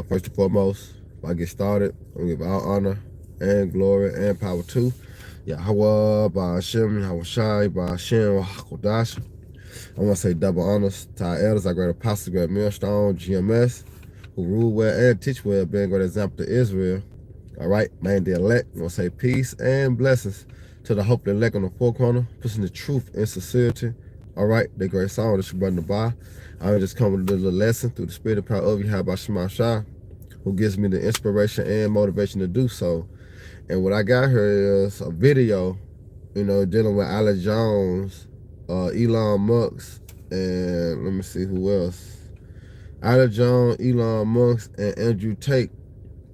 First and foremost, if I get started, I'm gonna give all honor and glory and power to Yahweh, Ba'ashem, Yahushai, Ba'ashem, Hakodash. I want to say double honors to our elders, our great apostle, great millstone, GMS, who rule well and teach well, being a great example to Israel. All right, man, the elect. I want to say peace and blessings to the hope the elect on the four corner, pushing the truth and sincerity. All right, the great song, this is Brother Bar. I'm just coming to the lesson through the spirit of power of Yahweh Shema Shah, who gives me the inspiration and motivation to do so. And what I got here is a video, dealing with Alex Jones, Elon Musk, and let me see who else. Alex Jones, Elon Musk, and Andrew Tate.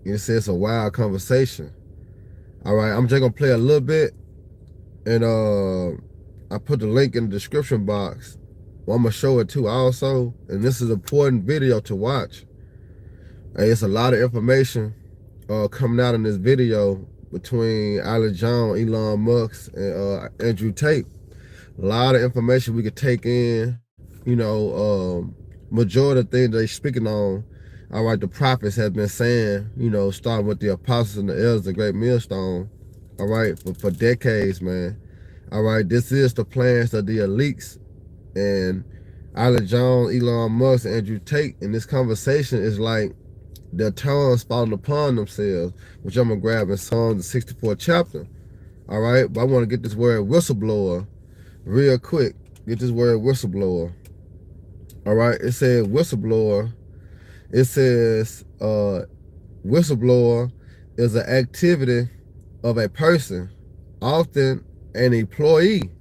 It says it's a wild conversation. All right, I'm just gonna play a little bit, and I put the link in the description box. Well, I'm gonna show it too also, and this is an important video to watch. And it's a lot of information coming out in this video between Alex Jones, Elon Musk, and Andrew Tate. A lot of information we could take in. Majority of the things they speaking on. All right, the prophets have been saying, starting with the apostles and the elders, the great millstone. All right, for decades, man. All right, this is the plans of the elites, and Alex Jones, Elon Musk, and Andrew Tate. And this conversation is like their tongues falling upon themselves, which I'm gonna grab in Psalms the 64th chapter. All right, but I want to get this word whistleblower real quick. Get this word whistleblower. All right, it says whistleblower. It says whistleblower is an activity of a person, often an employee.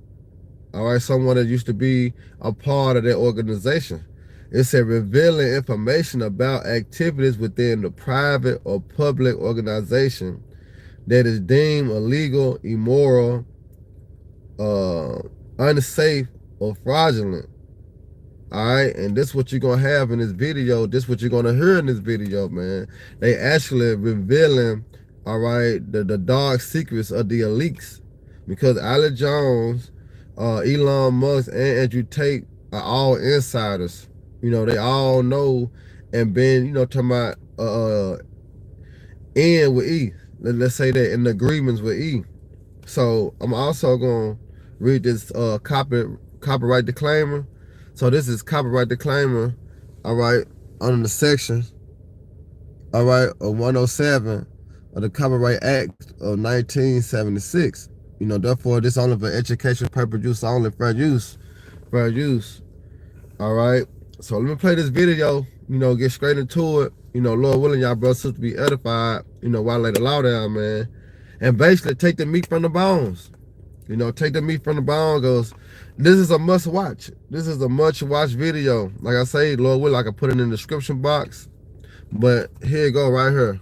All right, someone that used to be a part of that organization. It said revealing information about activities within the private or public organization that is deemed illegal, immoral, unsafe, or fraudulent. All right, and this is what you're gonna have in this video. This is what you're gonna hear in this video, man. They actually revealing, all right, the dark secrets of the elites, because Alex Jones, Elon Musk, and Andrew Tate are all insiders. They all know and been, talking about in with E. Let's say that in agreements with E. So I'm also gonna read this copyright disclaimer. So this is copyright disclaimer, all right, under the section, all right, of 107 of the Copyright Act of 1976. Therefore, this only for education purpose use only, fair use. All right. So let me play this video, get straight into it. Lord willing, y'all brothers sisters be edified, while I lay the law down, man. And basically take the meat from the bones. Take the meat from the bone, because this is a must watch. This is a much watch video. Like I say, Lord will, I can put it in the description box. But here you go right here.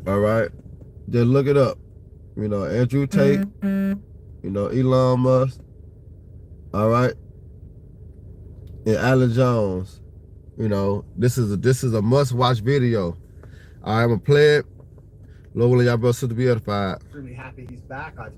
All right. Just look it up. Andrew Tate, Elon Musk. All right. And Alex Jones. This is a must watch video. All right, I'm gonna play it. Lord willing, y'all brothers to be edified. Extremely happy he's back. I've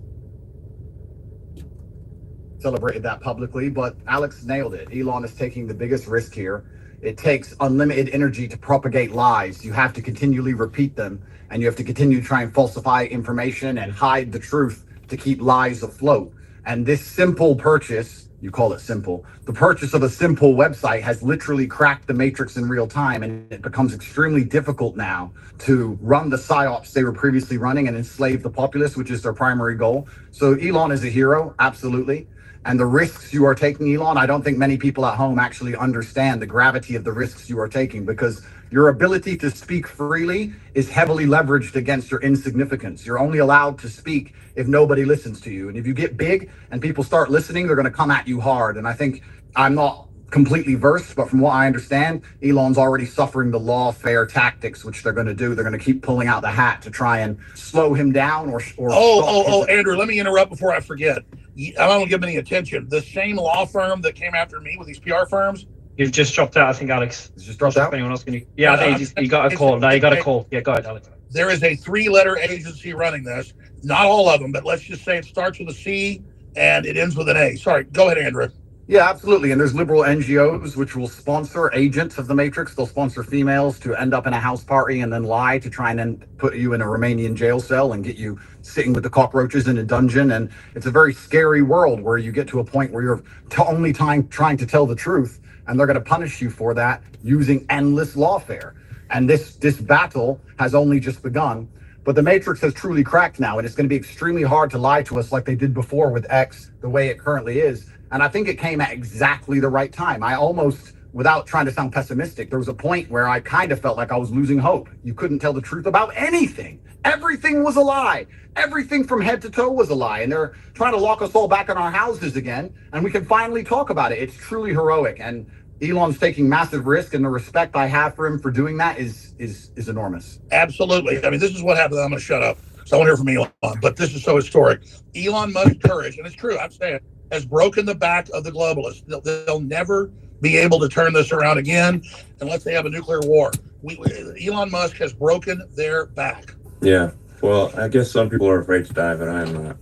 celebrated that publicly, but Alex nailed it. Elon is taking the biggest risk here. It takes unlimited energy to propagate lies. You have to continually repeat them, and you have to continue to try and falsify information and hide the truth to keep lies afloat. And this simple purchase, you call it simple, the purchase of a simple website has literally cracked the matrix in real time, and it becomes extremely difficult now to run the psyops they were previously running and enslave the populace, which is their primary goal. So Elon is a hero, absolutely. And the risks you are taking, Elon, I don't think many people at home actually understand the gravity of the risks you are taking, because your ability to speak freely is heavily leveraged against your insignificance. You're only allowed to speak if nobody listens to you. And if you get big and people start listening, they're going to come at you hard. And I think, I'm not completely versed, but from what I understand, Elon's already suffering the lawfare tactics, which they're going to do. They're going to keep pulling out the hat to try and slow him down or Andrew, let me interrupt before I forget. I don't give him any attention. The same law firm that came after me with these PR firms. You've just dropped out, I think, Alex. It's just dropped out? Anyone else can you? Yeah, I think you got a call. No, you got a call. Yeah, go ahead, Alex. There is a 3-letter agency running this. Not all of them, but let's just say it starts with a C and it ends with an A. Sorry, go ahead, Andrew. Yeah, absolutely. And there's liberal NGOs which will sponsor agents of the Matrix. They'll sponsor females to end up in a house party and then lie to try and then put you in a Romanian jail cell and get you sitting with the cockroaches in a dungeon. And it's a very scary world where you get to a point where you're only trying to tell the truth, and they're going to punish you for that using endless lawfare. And this battle has only just begun. But the Matrix has truly cracked now, and it's going to be extremely hard to lie to us like they did before with X, the way it currently is. And I think it came at exactly the right time. I almost, without trying to sound pessimistic, there was a point where I kind of felt like I was losing hope. You couldn't tell the truth about anything. Everything was a lie. Everything from head to toe was a lie. And they're trying to lock us all back in our houses again. And we can finally talk about it. It's truly heroic. And Elon's taking massive risk, and the respect I have for him for doing that is enormous. Absolutely. I mean, this is what happened. I'm going to shut up. So I want to hear from Elon, but this is so historic. Elon Musk's courage, and it's true, I'm saying, has broken the back of the globalists. They'll never be able to turn this around again unless they have a nuclear war. Elon Musk has broken their back. Yeah. Well, I guess some people are afraid to die, but I'm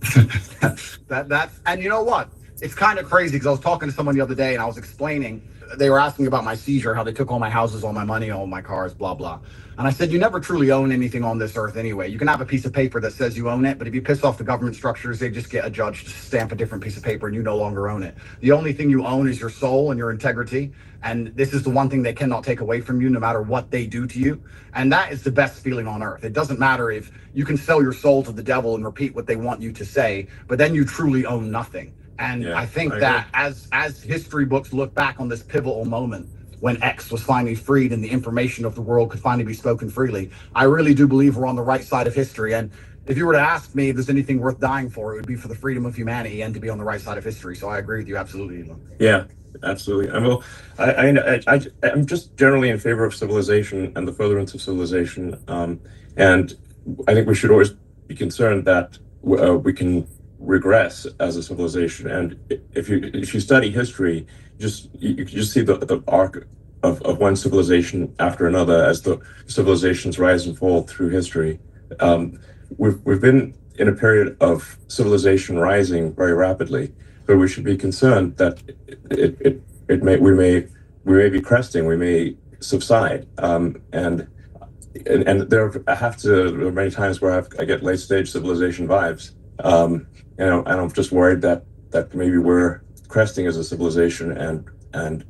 not. And you know what? It's kind of crazy because I was talking to someone the other day and I was explaining, they were asking about my seizure, how they took all my houses, all my money, all my cars, blah, blah. And I said, you never truly own anything on this earth anyway. You can have a piece of paper that says you own it, but if you piss off the government structures, they just get a judge to stamp a different piece of paper and you no longer own it. The only thing you own is your soul and your integrity. And this is the one thing they cannot take away from you, no matter what they do to you. And that is the best feeling on earth. It doesn't matter if you can sell your soul to the devil and repeat what they want you to say, but then you truly own nothing. And yeah, I think that as history books look back on this pivotal moment when X was finally freed and the information of the world could finally be spoken freely, I really do believe we're on the right side of history. And if you were to ask me if there's anything worth dying for, it would be for the freedom of humanity and to be on the right side of history. So I agree with you absolutely, Elon. Yeah, absolutely. I'm just generally in favor of civilization and the furtherance of civilization. And I think we should always be concerned that we can regress as a civilization. And if you study history, you just see the arc of one civilization after another as the civilizations rise and fall through history. We've been in a period of civilization rising very rapidly, but we should be concerned that we may be cresting, we may subside, and there are many times where I get late stage civilization vibes. And I'm just worried that maybe we're cresting as a civilization and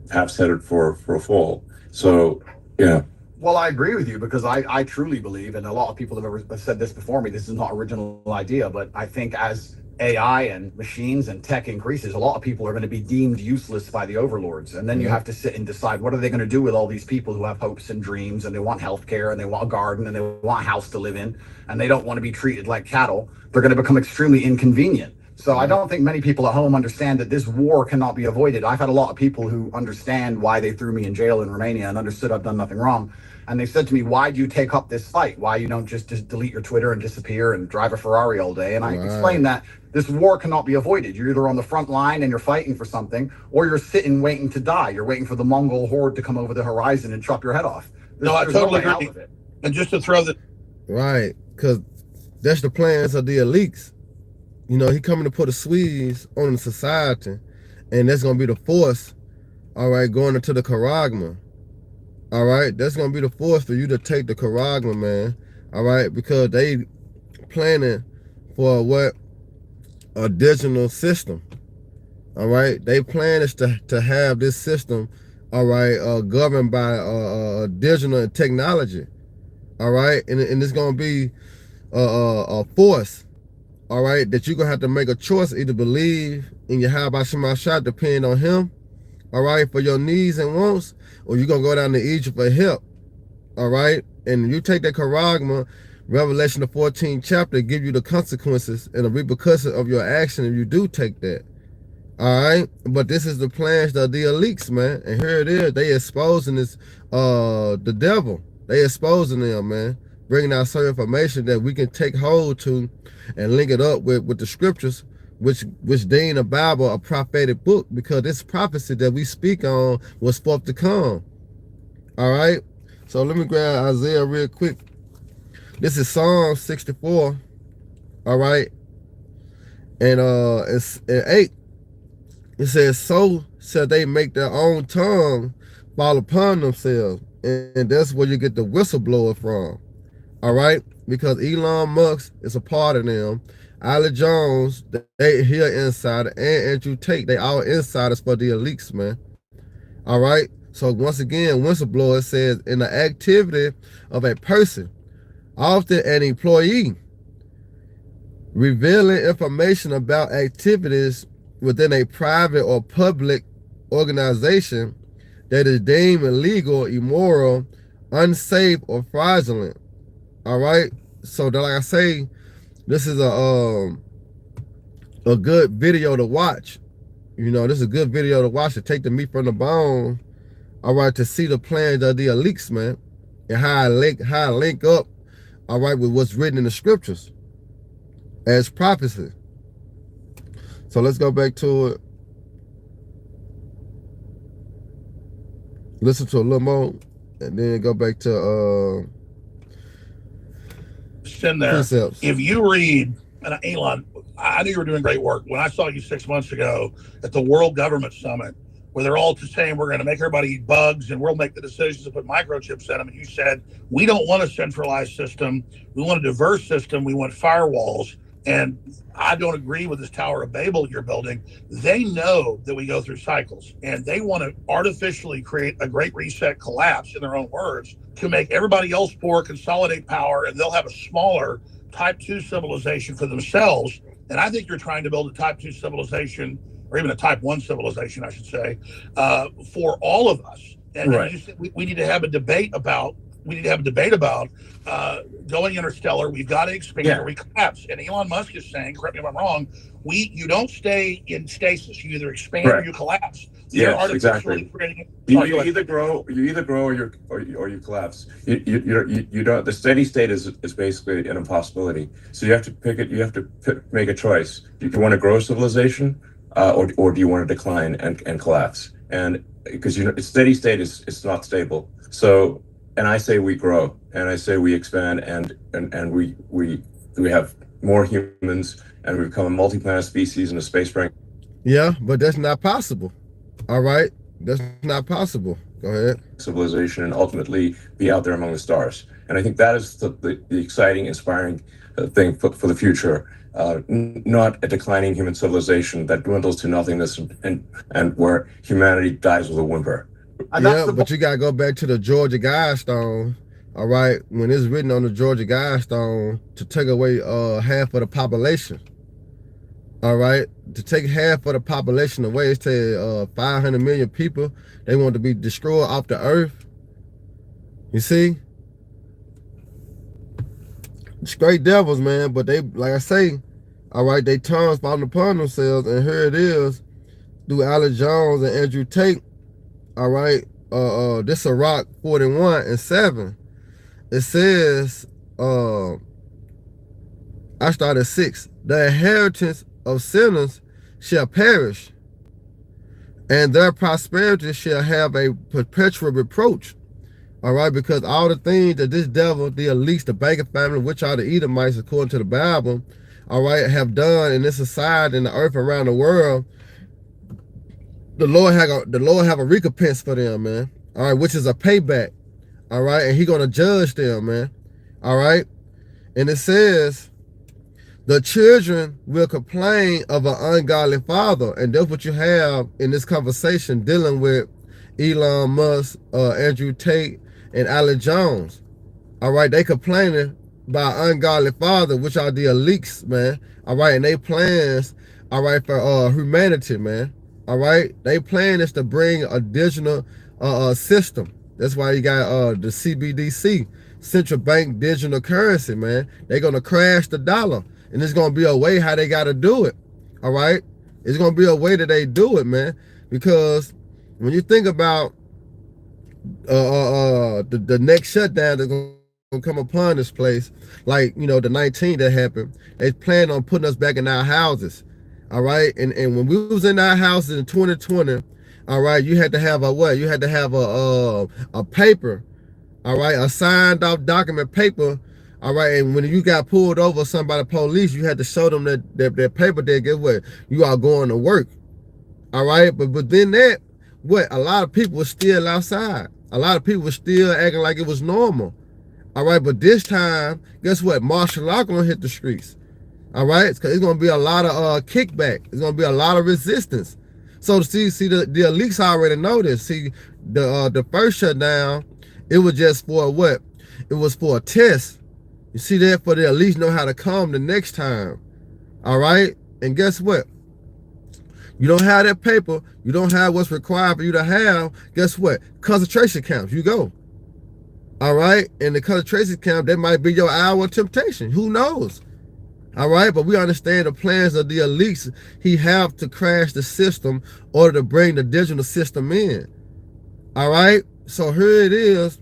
perhaps headed for a fall. So, yeah. Well, I agree with you because I truly believe, and a lot of people have said this before me, this is not original idea, but I think as AI and machines and tech increases, a lot of people are going to be deemed useless by the overlords. And then you have to sit and decide, what are they going to do with all these people who have hopes and dreams, and they want healthcare, and they want a garden, and they want a house to live in, and they don't want to be treated like cattle. They're going to become extremely inconvenient. So I don't think many people at home understand that this war cannot be avoided. I've had a lot of people who understand why they threw me in jail in Romania and understood I've done nothing wrong. And they said to me, why do you take up this fight? Why you don't just delete your Twitter and disappear and drive a Ferrari all day? And I explained that this war cannot be avoided. You're either on the front line and you're fighting for something, or you're sitting waiting to die. You're waiting for the Mongol horde to come over the horizon and chop your head off. I totally agree. And just to throw the... Right, because that's the plans of the elites. You know, he coming to put a squeeze on the society, and that's going to be the force, all right, going into the charagma. All right, that's going to be the force for you to take the charagma, man. All right, because they planning for what? A digital system. All right, they plan is to have this system, all right, governed by digital technology. All right, and it's going to be a force, all right, that you're going to have to make a choice, either believe in Yahweh Shema Shah, depend on him, all right, for your needs and wants, or you're going to go down to Egypt for help, all right? And you take that charagma, Revelation the 14th chapter, give you the consequences and the repercussions of your action if you do take that, all right? But this is the plans of the elites, man. And here it is. They exposing this, the devil. They exposing them, man. Bringing out certain information that we can take hold to and link it up with the scriptures, which deem the Bible a prophetic book, because this prophecy that we speak on was forth to come. All right. So let me grab Isaiah real quick. This is Psalm 64. All right. And it's 8. It says, so shall they make their own tongue fall upon themselves. And that's where you get the whistleblower from. All right? Because Elon Musk is a part of them. Alex Jones, they here insider, and Andrew Tate, they all insiders for the elites, man. All right? So once again, whistleblower says in the activity of a person, often an employee, revealing information about activities within a private or public organization that is deemed illegal, immoral, unsafe, or fraudulent. All right. So like I say, this is a good video to watch. You know, this is a good video to watch to take the meat from the bone. All right, to see the plans of the elites, man, and how I link up. All right, with what's written in the scriptures as prophecy. So let's go back to it. Listen to a little more, and then go back to in there. precepts. If you read, and Elon, I knew you were doing great work when I saw you 6 months ago at the World Government Summit, where they're all just saying we're going to make everybody eat bugs and we'll make the decisions to put microchips in them. And you said, we don't want a centralized system. We want a diverse system. We want firewalls. And I don't agree with this Tower of Babel you're building. They know that we go through cycles, and they want to artificially create a great reset collapse, in their own words, to make everybody else poor, consolidate power, and they'll have a smaller type 2 civilization for themselves. And I think you're trying to build a type 2 civilization, or even a type 1 civilization, I should say, for all of us. And Right. you said we need to have a debate about going interstellar. We've got to expand or we collapse. And Elon Musk is saying, correct me if I'm wrong, you don't stay in stasis. You either expand or you collapse. Yes, exactly. You either grow or you collapse. You don't. The steady state is basically an impossibility. So you have to pick it. You have to make a choice. Do you want to grow civilization, or do you want to decline and collapse? And because steady state is not stable. So. And I say we grow, and I say we expand, and we have more humans, and we become a multi-planet species in a space rank. Yeah, but that's not possible. All right, that's not possible. Go ahead. Civilization, and ultimately be out there among the stars. And I think that is the exciting, inspiring thing for the future. Not a declining human civilization that dwindles to nothingness, and where humanity dies with a whimper. Yeah, but you gotta go back to the Georgia Guidestone. All right, when it's written on the Georgia Guidestone to take away half of the population. All right, to take half of the population away, it's 500 million people. They want to be destroyed off the earth. You see, straight devils, man. But they, like I say, all right, they tongues falling upon themselves, and here it is through Alex Jones and Andrew Tate. All right, this is Rock 41:7. It says, I started at 6. The inheritance of sinners shall perish, and their prosperity shall have a perpetual reproach. All right, because all the things that this devil, the elites, the Baker family, which are the Edomites, according to the Bible, all right, have done in this society, in the earth, around the world, the Lord have a recompense for them, man. All right, which is a payback. All right, and He gonna judge them, man. All right, and it says, the children will complain of an ungodly father, and that's what you have in this conversation dealing with Elon Musk, Andrew Tate, and Alex Jones. All right, they complaining about ungodly father, which are the elites, man. All right, and they plans, all right, for humanity, man. All right, they plan is to bring a digital system. That's why you got the CBDC, central bank digital currency, man. They're gonna crash the dollar, and it's gonna be a way how they gotta do it. All right, it's gonna be a way that they do it, man. Because when you think about the next shutdown that's gonna come upon this place, like the 19 that happened, they plan on putting us back in our houses. All right, and when we was in our houses in 2020, all right, you had to have a what? You had to have a paper, all right, a signed off document paper, all right. And when you got pulled over by the police, you had to show them that paper. There, guess what? You are going to work, All right, but then that, what? A lot of people were still outside. A lot of people were still acting like it was normal. All right, but this time, guess what? Martial law gonna hit the streets. All right, because it's gonna be a lot of kickback. It's gonna be a lot of resistance. So see the elites already know this. See, the first shutdown, it was just for what? It was for a test. You see that, for the elites know how to come the next time. All right, and guess what? You don't have that paper. You don't have what's required for you to have. Guess what? Concentration camps. You go. All right, in the concentration camp, that might be your hour of temptation. Who knows? All right, but we understand the plans of the elites. He have to crash the system in order to bring the digital system in. All right, so here it is.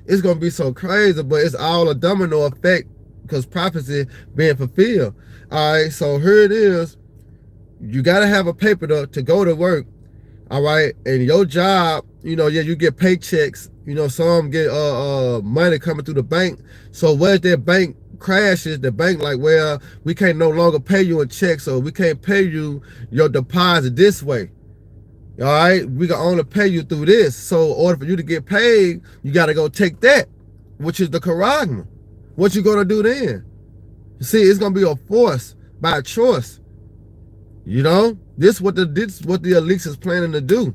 It's gonna be so crazy, but it's all a domino effect because prophecy being fulfilled. All right, so here it is. You gotta have a paper to go to work. All right, and your job, you know, yeah, you get paychecks. You know, some get money coming through the bank. So where's that bank crashes, the bank like, well, we can't no longer pay you a check, so we can't pay you your deposit this way. All right, we can only pay you through this. So in order for you to get paid, you got to go take that, which is the charagma. What you gonna do then? You see, it's gonna be a force by choice. You know, this what the elites is planning to do.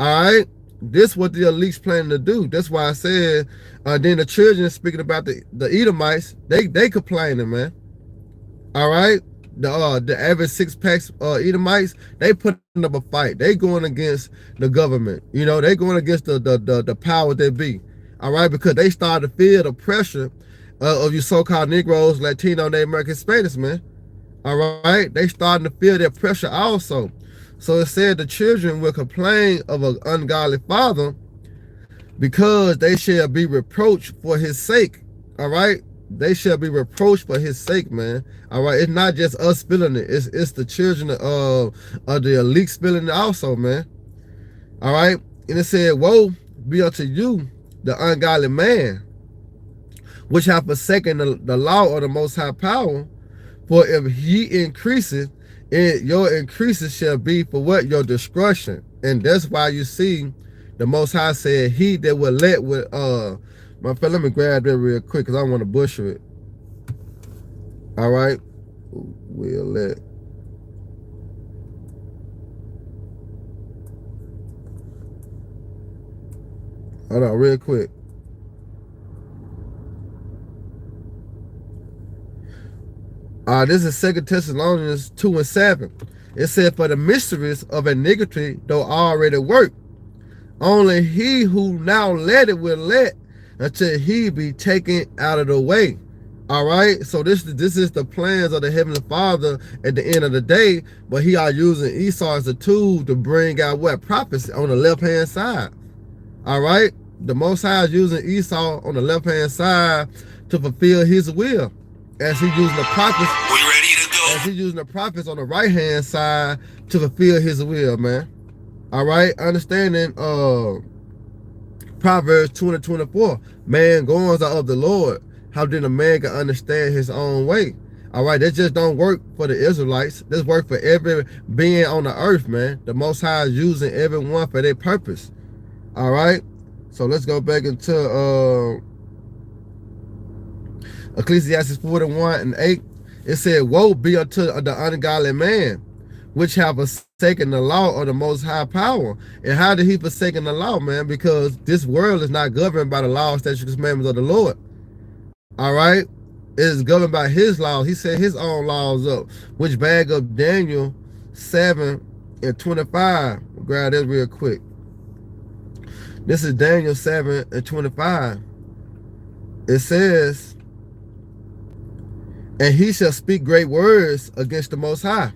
All right, this what the elites planning to do. That's why I said. Then the children, speaking about the Edomites, they complaining, man. All right, the average 6-packs Edomites, they putting up a fight. They going against the government. You know, they going against the power that be. All right, because they started to feel the pressure of you so-called Negroes, Latino, Native American, Hispanics, man. All right, they starting to feel that pressure also. So it said the children will complain of an ungodly father because they shall be reproached for his sake. All right, they shall be reproached for his sake, man. All right, it's not just us feeling it. It's the children of the elite feeling it also, man. All right, and it said, woe be unto you, the ungodly man, which have forsaken the law of the Most High power. For if he increaseth, your increases shall be for what? Your destruction. And that's why you see the Most High said, he that will let with my friend, let me grab that real quick because I want to butcher it. All right, we'll let. Hold on, real quick. This is 2 Thessalonians 2:7. It said, for the mysteries of iniquity though already work, only he who now let it will let until he be taken out of the way. All right, so this is the plans of the Heavenly Father at the end of the day, but he are using Esau as a tool to bring out what? Prophecy on the left-hand side. All right, the Most High is using Esau on the left-hand side to fulfill his will, as he using the prophets. We ready to go? As he using the prophets on the right-hand side to fulfill his will, man. All right, understanding Proverbs 20:24. Man goings are of the Lord. How then a man can understand his own way? All right, that just don't work for the Israelites. This work for every being on the earth, man. The Most High is using everyone for their purpose. All right, so let's go back into Ecclesiastes 41:8. It said, woe be unto the ungodly man, which have forsaken the law of the Most High power. And how did he forsaken the law, man? Because this world is not governed by the laws, statutes, and commandments of the Lord. All right, it is governed by his law. He set his own laws up, which bag up Daniel 7:25. We'll grab this real quick. This is Daniel 7:25. It says, and he shall speak great words against the Most High,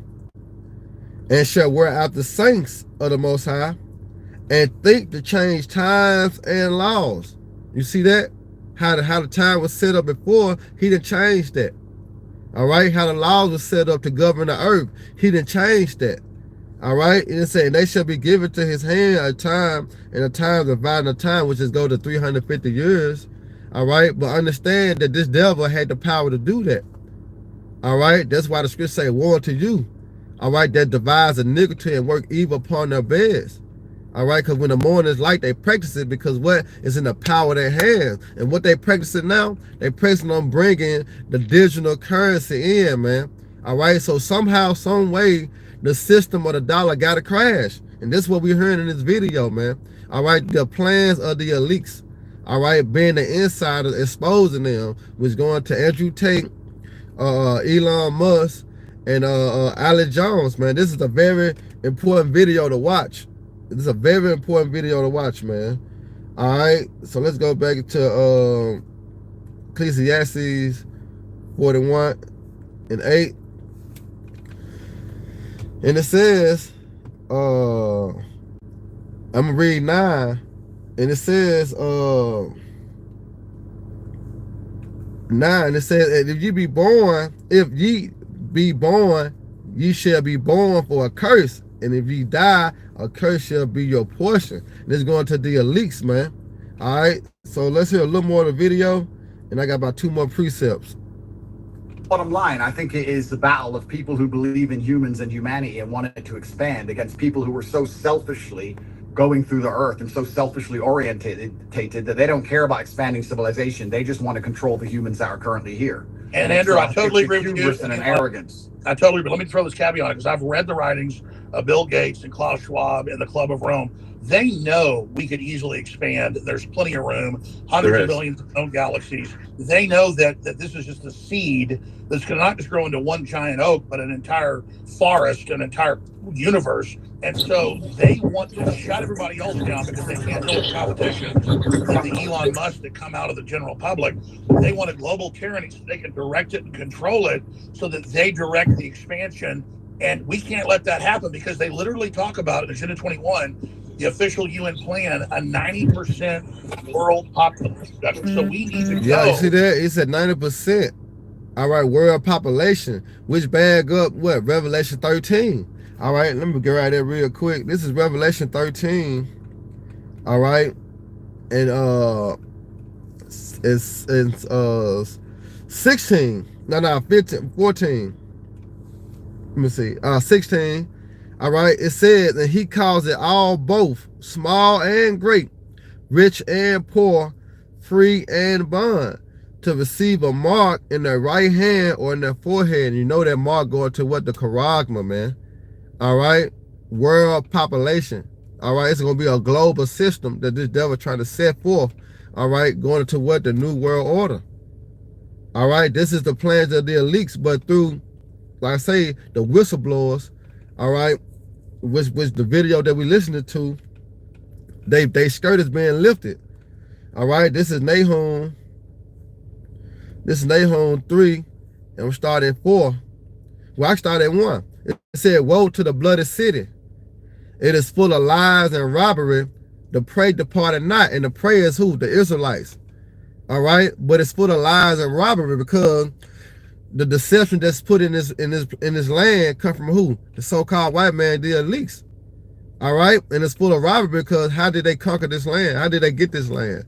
and shall wear out the saints of the Most High, and think to change times and laws. You see that? How the time was set up before, he didn't change that. All right, how the laws were set up to govern the earth, he didn't change that. All right, and it said, they shall be given to his hand a time, and a time dividing a time, which is go to 350 years. All right, but understand that this devil had the power to do that. All right, that's why the scripture say, woe unto you. all right, that devise iniquity and work evil upon their beds. All right, because when the morning is light, they practice it because what is in the power of their hands. And what they practicing now, they practicing on bringing the digital currency in, man. All right, so somehow, some way, the system of the dollar got to crash. And this is what we're hearing in this video, man. All right, the plans of the elites, all right, being the insiders, exposing them, was going to Andrew Tate, Elon Musk, and Alex Jones, man. This is a very important video to watch. This is a very important video to watch, man. All right, so let's go back to Ecclesiastes 41 and 8. And it says, I'm gonna read 9, and it says, 9, it says, if ye be born, ye shall be born for a curse, and if ye die, a curse shall be your portion. And it's going to the elites, man. All right, so let's hear a little more of the video, and I got about 2 more precepts. Bottom line, I think it is the battle of people who believe in humans and humanity and want it to expand against people who are so selfishly going through the earth and so selfishly orientated that they don't care about expanding civilization. They just want to control the humans that are currently here. And Andrew, I totally agree with you. Hubris and an arrogance. I totally agree. Let me throw this caveat on it because I've read the writings of Bill Gates and Klaus Schwab and the Club of Rome. They know we could easily expand. There's plenty of room, hundreds of billions of known galaxies. They know that this is just a seed that's going to not just grow into one giant oak, but an entire forest, an entire universe. And so they want to shut everybody else down because they can't deal with competition like the Elon Musk that come out of the general public. They want a global tyranny so they can direct it and control it so that they direct the expansion. And we can't let that happen because they literally talk about it in Agenda 21, the official UN plan, a 90% world population reduction. So we need to go. Yeah, you see that? It said 90%. All right, world population, which bag up what? Revelation 13. All right, let me get right there real quick. This is Revelation 13. All right, and it's 16. No, 15, 14. Let me see. 16. All right, it says, and he calls it all, both small and great, rich and poor, free and bond, to receive a mark in their right hand or in their forehead. And you know that mark going to what? The charagma, man. All right, world population. All right, it's going to be a global system that this devil trying to set forth. All right, going into what? The new world order. All right, this is the plans of the elites, but through, like I say, the whistleblowers. All right, which the video that we listening to, they skirt is being lifted. All right, this is Nahum. This is Nahum 3, and we start at 4. Well, I started at 1. It said, woe to the bloody city. It is full of lies and robbery. The prey departed not, and the prey is who? The Israelites. All right, but it's full of lies and robbery because the deception that's put in this land come from who? The so-called white man, the elites. All right, and it's full of robbery because how did they conquer this land? How did they get this land?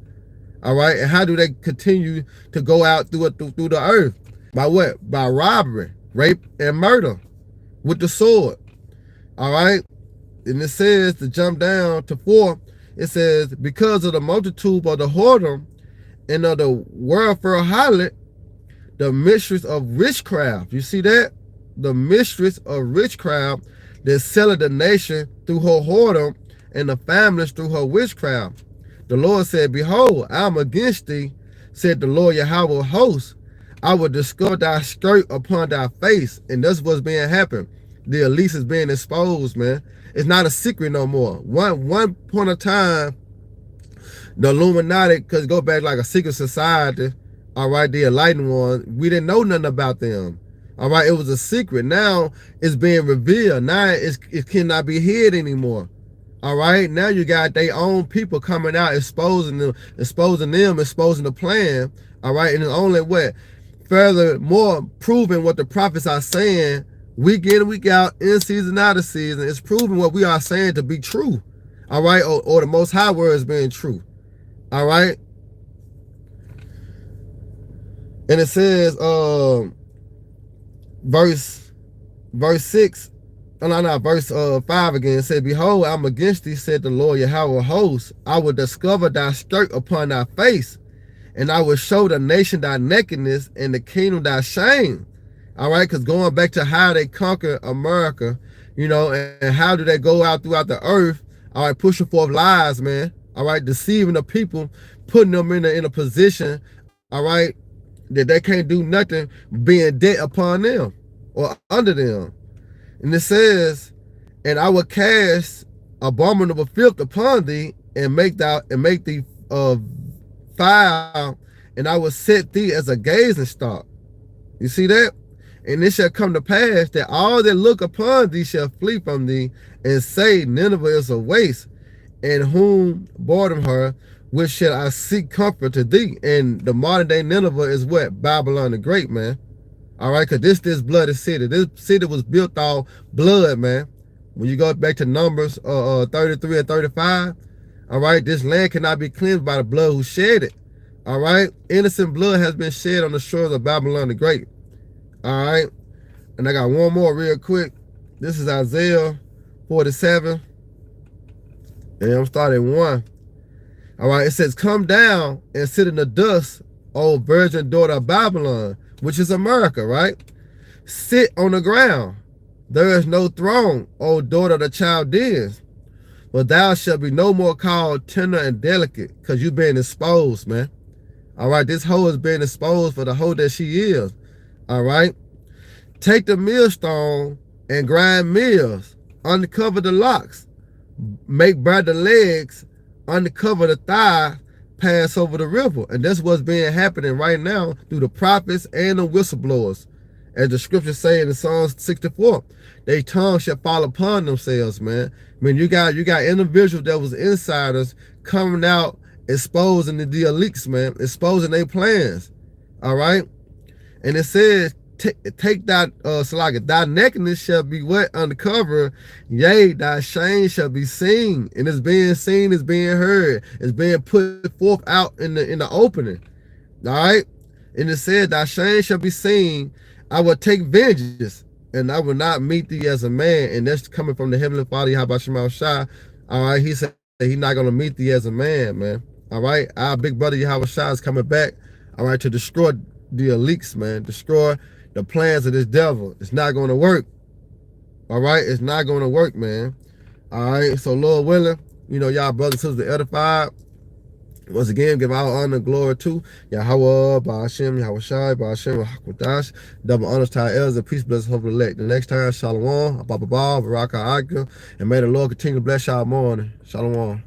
All right, and how do they continue to go out through the earth? By what? By robbery, rape, and murder with the sword. All right, and it says, to jump down to 4, it says, because of the multitude of the whoredom and of the welfare harlot, the mistress of witchcraft. You see that? The mistress of witchcraft that selleth the nation through her whoredom and the families through her witchcraft. The Lord said, behold, I am against thee, said the Lord Yahweh of hosts. I will discover thy skirt upon thy face. And that's what's being happened. The elites is being exposed, man. It's not a secret no more. One point of time, the Illuminati, because go back like a secret society, all right, the enlightened ones, we didn't know nothing about them. All right, it was a secret. Now it's being revealed. Now it cannot be hid anymore. All right, now you got their own people coming out, exposing the plan. All right, and it's only what? Furthermore, proving what the prophets are saying, week in and week out, in season, out of season. It's proving what we are saying to be true. All right, or the Most High word is being true. All right. And it says, verse 6, no, verse 5 again said, behold, I'm against thee, said the Lord Yahweh of hosts. I will discover thy skirt upon thy face, and I will show the nation thy nakedness and the kingdom thy shame. All right, because going back to how they conquer America, you know, and how do they go out throughout the earth, all right, pushing forth lies, man. All right, deceiving the people, putting them in a position, all right, that they can't do nothing, being debt upon them or under them. And it says, and I will cast abominable filth upon thee, and make thee foul, and I will set thee as a gazing stock. You see that? And it shall come to pass that all that look upon thee shall flee from thee, and say, Nineveh is a waste, and whom boredom her, which shall I seek comfort to thee. And the modern day Nineveh is what? Babylon the Great, man. All right, because this bloody city. This city was built off blood, man. When you go back to Numbers 33 and 35, all right, this land cannot be cleansed by the blood who shed it. All right, innocent blood has been shed on the shores of Babylon the Great. All right, and I got one more real quick. This is Isaiah 47, and I'm starting 1. All right, it says, come down and sit in the dust, O virgin daughter of Babylon, which is America, right? Sit on the ground. There is no throne, O daughter of the Chaldeans. But thou shalt be no more called tender and delicate, because you've been exposed, man. All right, this hoe is being exposed for the hoe that she is. All right. Take the millstone and grind mills, uncover the locks, make bare the legs, uncover the thigh, pass over the river. And that's what's being happening right now through the prophets and the whistleblowers. As the scriptures say in Psalms 64, their tongue shall fall upon themselves, man. I mean, you got individuals that was insiders coming out, exposing the leaks, man, exposing their plans. All right. And it says, take that, Salaga, thy nakedness shall be what? Uncovered. Yea, thy shame shall be seen. And it's being seen, it's being heard. It's being put forth out in the opening. All right. And it said, thy shame shall be seen. I will take vengeance, and I will not meet thee as a man. And that's coming from the Heavenly Father, Yahweh Shema Shai. All right. He said he's not going to meet thee as a man, man. All right. Our big brother, Yahweh Shai, is coming back. All right. To destroy the elites, man. Destroy the plans of this devil. It's not going to work. All right. It's not going to work, man. All right. So, Lord willing, you know, y'all brothers and sisters edified. Once again, give all honor and glory to Yahweh, Ba'ashem, Yahweh Shai, Ba'ashem, Hakwadash. Double honors to our elders and peace, blessings, hope, elect. The next time, Shalom, Abba, Baraka, Aika, and may the Lord continue to bless y'all morning. Shalom.